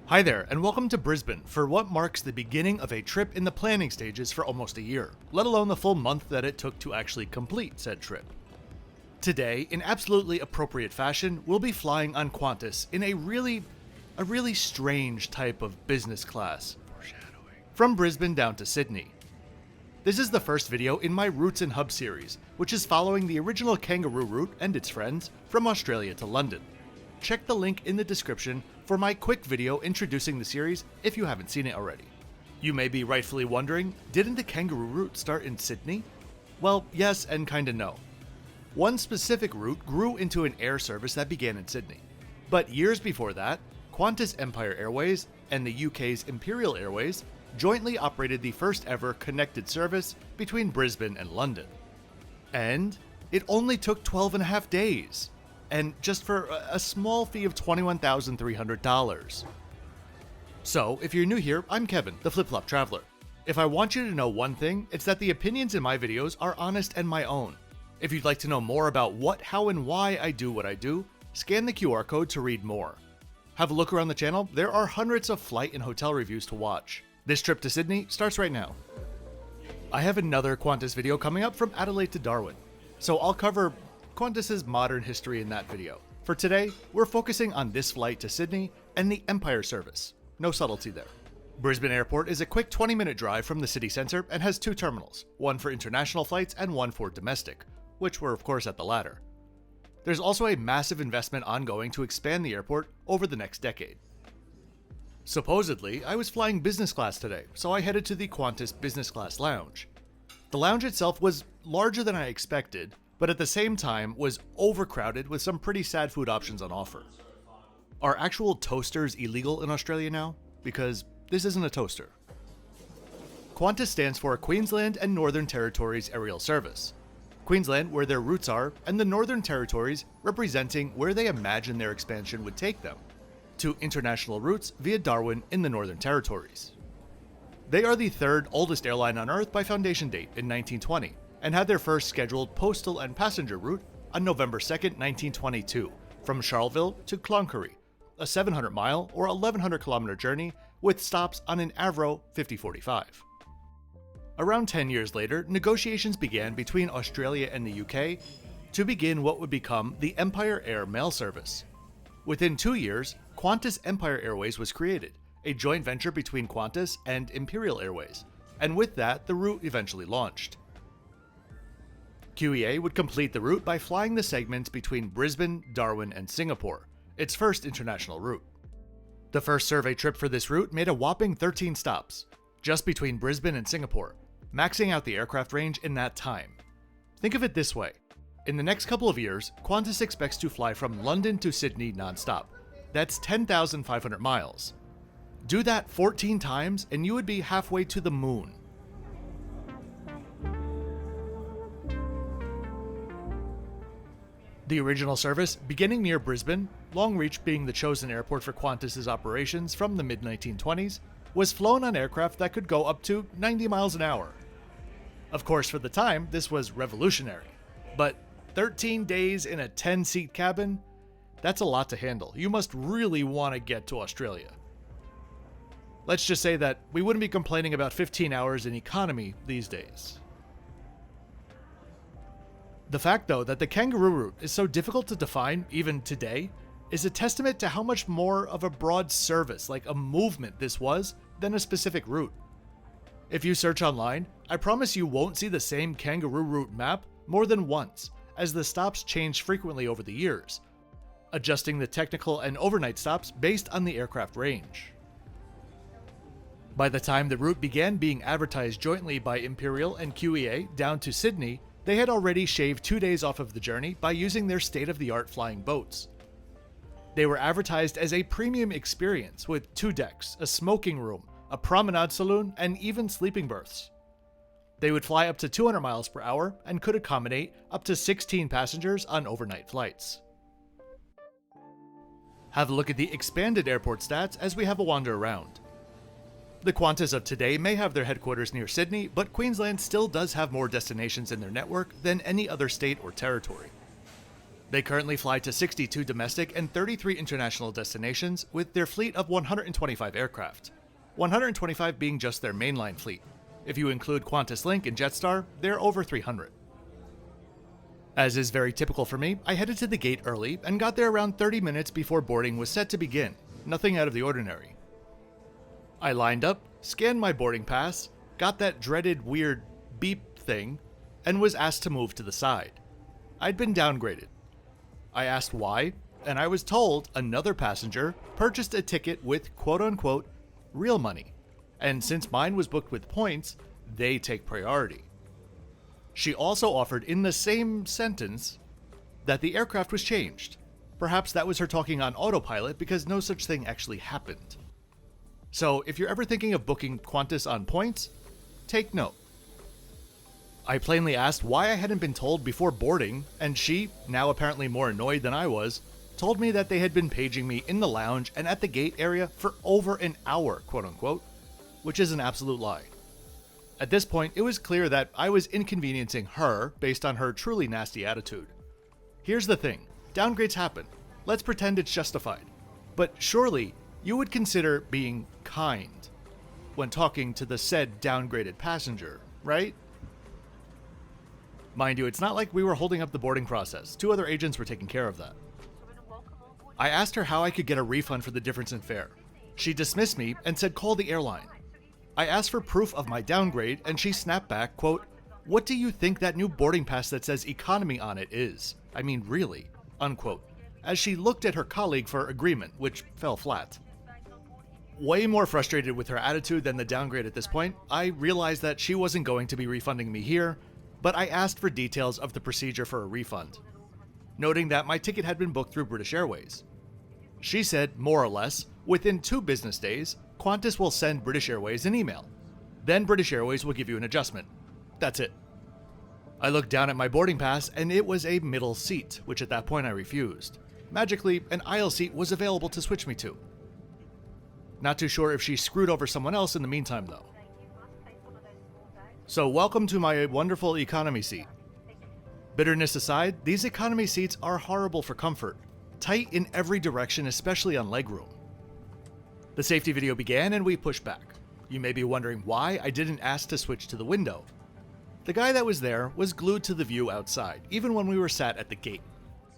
Hi there, and welcome to Brisbane for what marks the beginning of a trip in the planning stages for almost a year, let alone the full month that it took to actually complete said trip. Today, in absolutely appropriate fashion, we'll be flying on Qantas in a really strange type of business class. From Brisbane down to Sydney. This is the first video in my Routes and Hub series, which is following the original Kangaroo Route and its friends from Australia to London. Check the link in the description for my quick video introducing the series if you haven't seen it already. You may be rightfully wondering, didn't the Kangaroo Route start in Sydney? Well, yes and kinda no. One specific route grew into an air service that began in Sydney. But years before that, Qantas Empire Airways and the UK's Imperial Airways jointly operated the first ever connected service between Brisbane and London. And it only took 12.5 days. And just for a small fee of $21,300. So, if you're new here, I'm Kevin, the Flip-Flop Traveler. If I want you to know one thing, it's that the opinions in my videos are honest and my own. If you'd like to know more about what, how, and why I do what I do, scan the QR code to read more. Have a look around the channel, there are hundreds of flight and hotel reviews to watch. This trip to Sydney starts right now. I have another Qantas video coming up from Adelaide to Darwin, so I'll cover Qantas's modern history in that video. For today, we're focusing on this flight to Sydney and the Empire service. No subtlety there. Brisbane Airport is a quick 20-minute drive from the city centre and has two terminals, one for international flights and one for domestic, which we're of course at the latter. There's also a massive investment ongoing to expand the airport over the next decade. Supposedly, I was flying business class today, so I headed to the Qantas Business Class Lounge. The lounge itself was larger than I expected, but at the same time was overcrowded with some pretty sad food options on offer. Are actual toasters illegal in Australia now? Because this isn't a toaster. Qantas stands for Queensland and Northern Territories Aerial Service. Queensland where their roots are, and the Northern Territories representing where they imagine their expansion would take them, to international routes via Darwin in the Northern Territories. They are the third oldest airline on Earth by foundation date in 1920, and had their first scheduled postal and passenger route on November 2, 1922, from Charleville to Cloncurry, a 700-mile or 1,100-kilometer journey with stops on an Avro 5045. Around 10 years later, negotiations began between Australia and the UK to begin what would become the Empire Air Mail Service. Within 2 years, Qantas Empire Airways was created, a joint venture between Qantas and Imperial Airways, and with that, the route eventually launched. QEA would complete the route by flying the segments between Brisbane, Darwin, and Singapore, its first international route. The first survey trip for this route made a whopping 13 stops, just between Brisbane and Singapore, maxing out the aircraft range in that time. Think of it this way. In the next couple of years, Qantas expects to fly from London to Sydney non-stop. That's 10,500 miles. Do that 14 times and you would be halfway to the moon. The original service, beginning near Brisbane, Longreach being the chosen airport for Qantas's operations from the mid-1920s, was flown on aircraft that could go up to 90 miles an hour. Of course, for the time, this was revolutionary. But 13 days in a 10-seat cabin? That's a lot to handle. You must really want to get to Australia. Let's just say that we wouldn't be complaining about 15 hours in economy these days. The fact, though, that the Kangaroo Route is so difficult to define, even today, is a testament to how much more of a broad service, like a movement, this was than a specific route. If you search online, I promise you won't see the same Kangaroo Route map more than once, as the stops change frequently over the years, adjusting the technical and overnight stops based on the aircraft range. By the time the route began being advertised jointly by Imperial and QEA down to Sydney, they had already shaved 2 days off of the journey by using their state-of-the-art flying boats. They were advertised as a premium experience with 2 decks, a smoking room, a promenade saloon, and even sleeping berths. They would fly up to 200 miles per hour and could accommodate up to 16 passengers on overnight flights. Have a look at the expanded airport stats as we have a wander around. The Qantas of today may have their headquarters near Sydney, but Queensland still does have more destinations in their network than any other state or territory. They currently fly to 62 domestic and 33 international destinations with their fleet of 125 aircraft, 125 being just their mainline fleet. If you include Qantas Link and Jetstar, they're over 300. As is very typical for me, I headed to the gate early and got there around 30 minutes before boarding was set to begin, nothing out of the ordinary. I lined up, scanned my boarding pass, got that dreaded weird beep thing, and was asked to move to the side. I'd been downgraded. I asked why, and I was told another passenger purchased a ticket with quote-unquote real money, and since mine was booked with points, they take priority. She also offered in the same sentence that the aircraft was changed. Perhaps that was her talking on autopilot because no such thing actually happened. So if you're ever thinking of booking Qantas on points, take note. I plainly asked why I hadn't been told before boarding, and she, now apparently more annoyed than I was, told me that they had been paging me in the lounge and at the gate area for over an hour, quote-unquote, which is an absolute lie. At this point, it was clear that I was inconveniencing her based on her truly nasty attitude. Here's the thing, downgrades happen. Let's pretend it's justified. But surely, you would consider being kind when talking to the said downgraded passenger, right? Mind you, it's not like we were holding up the boarding process. 2 other agents were taking care of that. I asked her how I could get a refund for the difference in fare. She dismissed me and said call the airline. I asked for proof of my downgrade and she snapped back, quote, "What do you think that new boarding pass that says economy on it is? I mean, really," unquote, as she looked at her colleague for agreement, which fell flat. Way more frustrated with her attitude than the downgrade at this point, I realized that she wasn't going to be refunding me here, but I asked for details of the procedure for a refund, noting that my ticket had been booked through British Airways. She said, more or less, within 2 business days, Qantas will send British Airways an email. Then British Airways will give you an adjustment. That's it. I looked down at my boarding pass and it was a middle seat, which at that point I refused. Magically, an aisle seat was available to switch me to. Not too sure if she screwed over someone else in the meantime though. So welcome to my wonderful economy seat. Bitterness aside, these economy seats are horrible for comfort. Tight in every direction, especially on legroom. The safety video began and we pushed back. You may be wondering why I didn't ask to switch to the window. The guy that was there was glued to the view outside, even when we were sat at the gate.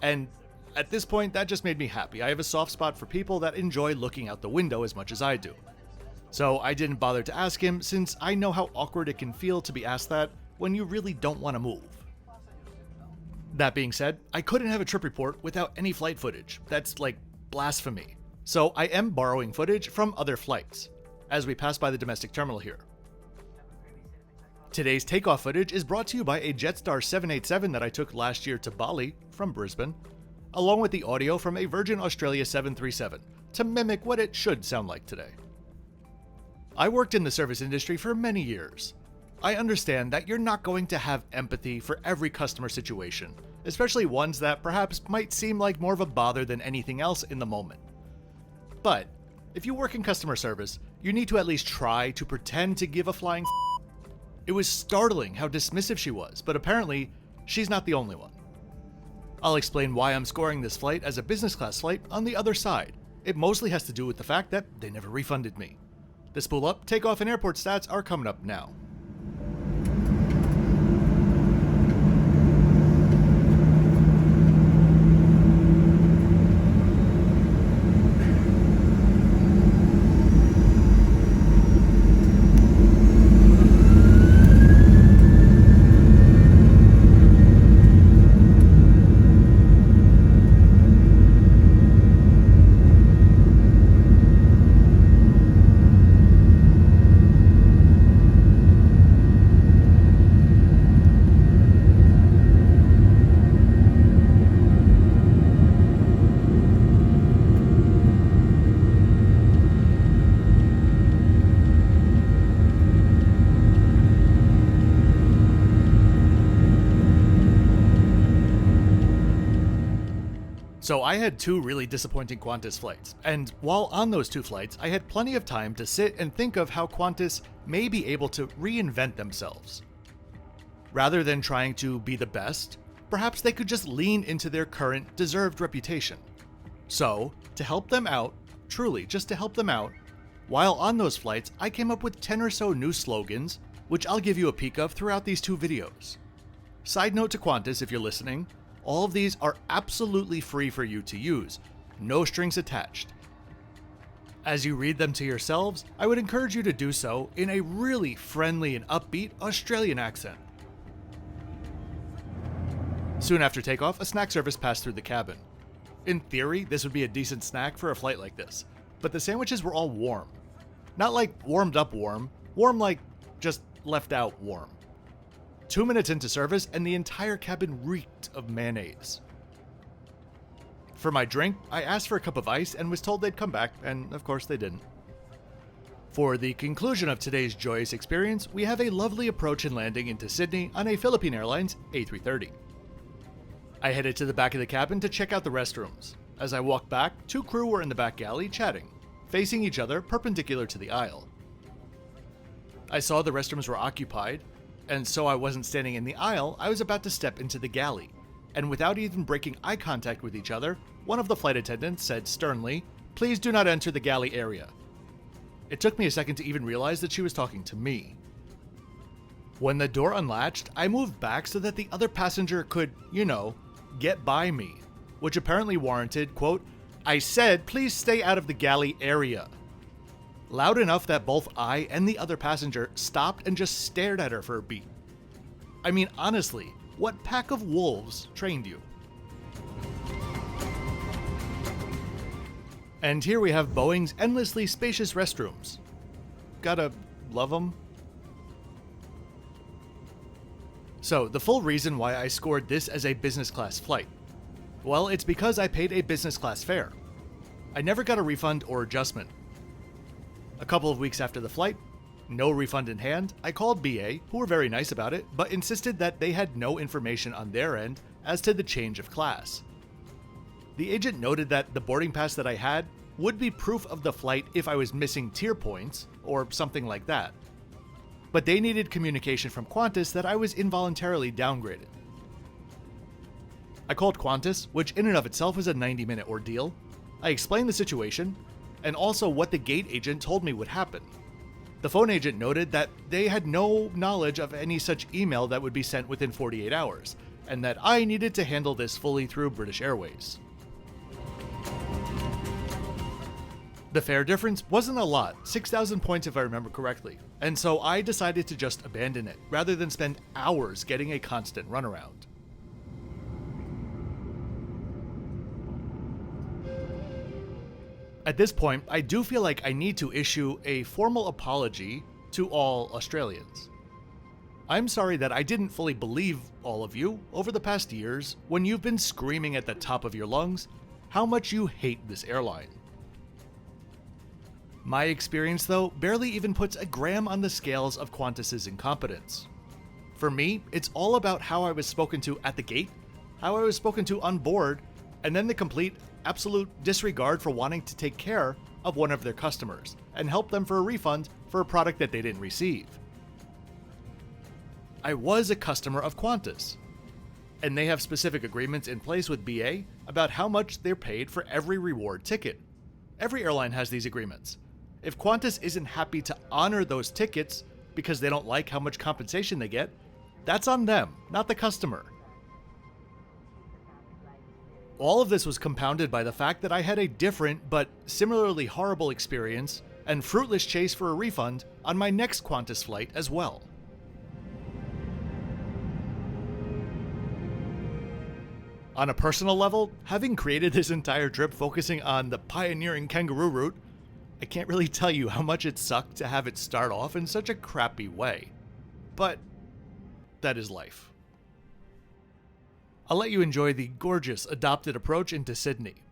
And at this point, that just made me happy. I have a soft spot for people that enjoy looking out the window as much as I do. So I didn't bother to ask him since I know how awkward it can feel to be asked that when you really don't want to move. That being said, I couldn't have a trip report without any flight footage. That's like blasphemy. So I am borrowing footage from other flights, as we pass by the domestic terminal here. Today's takeoff footage is brought to you by a Jetstar 787 that I took last year to Bali from Brisbane, along with the audio from a Virgin Australia 737 to mimic what it should sound like today. I worked in the service industry for many years. I understand that you're not going to have empathy for every customer situation, especially ones that perhaps might seem like more of a bother than anything else in the moment. But if you work in customer service, you need to at least try to pretend to give a flying f***. It was startling how dismissive she was, but apparently, she's not the only one. I'll explain why I'm scoring this flight as a business class flight on the other side. It mostly has to do with the fact that they never refunded me. The spool up, takeoff, and airport stats are coming up now. So I had 2 really disappointing Qantas flights, and while on those 2 flights, I had plenty of time to sit and think of how Qantas may be able to reinvent themselves. Rather than trying to be the best, perhaps they could just lean into their current deserved reputation. So, to help them out, truly just to help them out, while on those flights, I came up with 10 or so new slogans, which I'll give you a peek of throughout these 2 videos. Side note to Qantas if you're listening, all of these are absolutely free for you to use, no strings attached. As you read them to yourselves, I would encourage you to do so in a really friendly and upbeat Australian accent. Soon after takeoff, a snack service passed through the cabin. In theory, this would be a decent snack for a flight like this, but the sandwiches were all warm. Not like warmed up warm, warm like just left out warm. 2 minutes into service and the entire cabin reeked of mayonnaise. For my drink, I asked for a cup of ice and was told they'd come back, and of course they didn't. For the conclusion of today's joyous experience, we have a lovely approach and landing into Sydney on a Philippine Airlines A330. I headed to the back of the cabin to check out the restrooms. As I walked back, 2 crew were in the back galley chatting, facing each other perpendicular to the aisle. I saw the restrooms were occupied, and so I wasn't standing in the aisle, I was about to step into the galley, and without even breaking eye contact with each other, one of the flight attendants said sternly, "Please do not enter the galley area." It took me a second to even realize that she was talking to me. When the door unlatched, I moved back so that the other passenger could, get by me, which apparently warranted, quote, "I said please stay out of the galley area." Loud enough that both I and the other passenger stopped and just stared at her for a beat. I mean, honestly, what pack of wolves trained you? And here we have Boeing's endlessly spacious restrooms. Gotta love them. So, the full reason why I scored this as a business class flight. Well, it's because I paid a business class fare. I never got a refund or adjustment. A couple of weeks after the flight, no refund in hand, I called BA, who were very nice about it, but insisted that they had no information on their end as to the change of class. The agent noted that the boarding pass that I had would be proof of the flight if I was missing tier points, or something like that. But they needed communication from Qantas that I was involuntarily downgraded. I called Qantas, which in and of itself was a 90-minute ordeal. I explained the situation, and also what the gate agent told me would happen. The phone agent noted that they had no knowledge of any such email that would be sent within 48 hours, and that I needed to handle this fully through British Airways. The fare difference wasn't a lot, 6,000 points if I remember correctly, and so I decided to just abandon it, rather than spend hours getting a constant runaround. At this point, I do feel like I need to issue a formal apology to all Australians. I'm sorry that I didn't fully believe all of you over the past years when you've been screaming at the top of your lungs how much you hate this airline. My experience, though, barely even puts a gram on the scales of Qantas's incompetence. For me, it's all about how I was spoken to at the gate, how I was spoken to on board, and then the complete, absolute disregard for wanting to take care of one of their customers and help them for a refund for a product that they didn't receive. I was a customer of Qantas, and they have specific agreements in place with BA about how much they're paid for every reward ticket. Every airline has these agreements. If Qantas isn't happy to honor those tickets because they don't like how much compensation they get, that's on them, not the customer. All of this was compounded by the fact that I had a different but similarly horrible experience and fruitless chase for a refund on my next Qantas flight as well. On a personal level, having created this entire trip focusing on the pioneering Kangaroo Route, I can't really tell you how much it sucked to have it start off in such a crappy way. But that is life. I'll let you enjoy the gorgeous adopted approach into Sydney.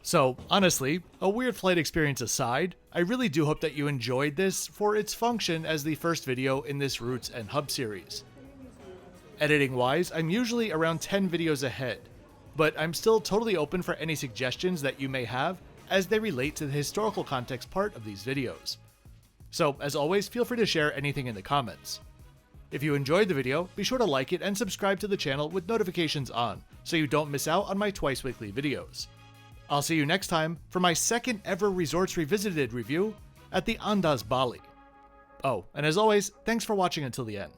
So, honestly, a weird flight experience aside, I really do hope that you enjoyed this for its function as the first video in this Routes and Hub series. Editing wise, I'm usually around 10 videos ahead, but I'm still totally open for any suggestions that you may have as they relate to the historical context part of these videos. So, as always, feel free to share anything in the comments. If you enjoyed the video, be sure to like it and subscribe to the channel with notifications on, so you don't miss out on my twice weekly videos. I'll see you next time for my second ever Resorts Revisited review at the Andaz Bali. Oh, and as always, thanks for watching until the end.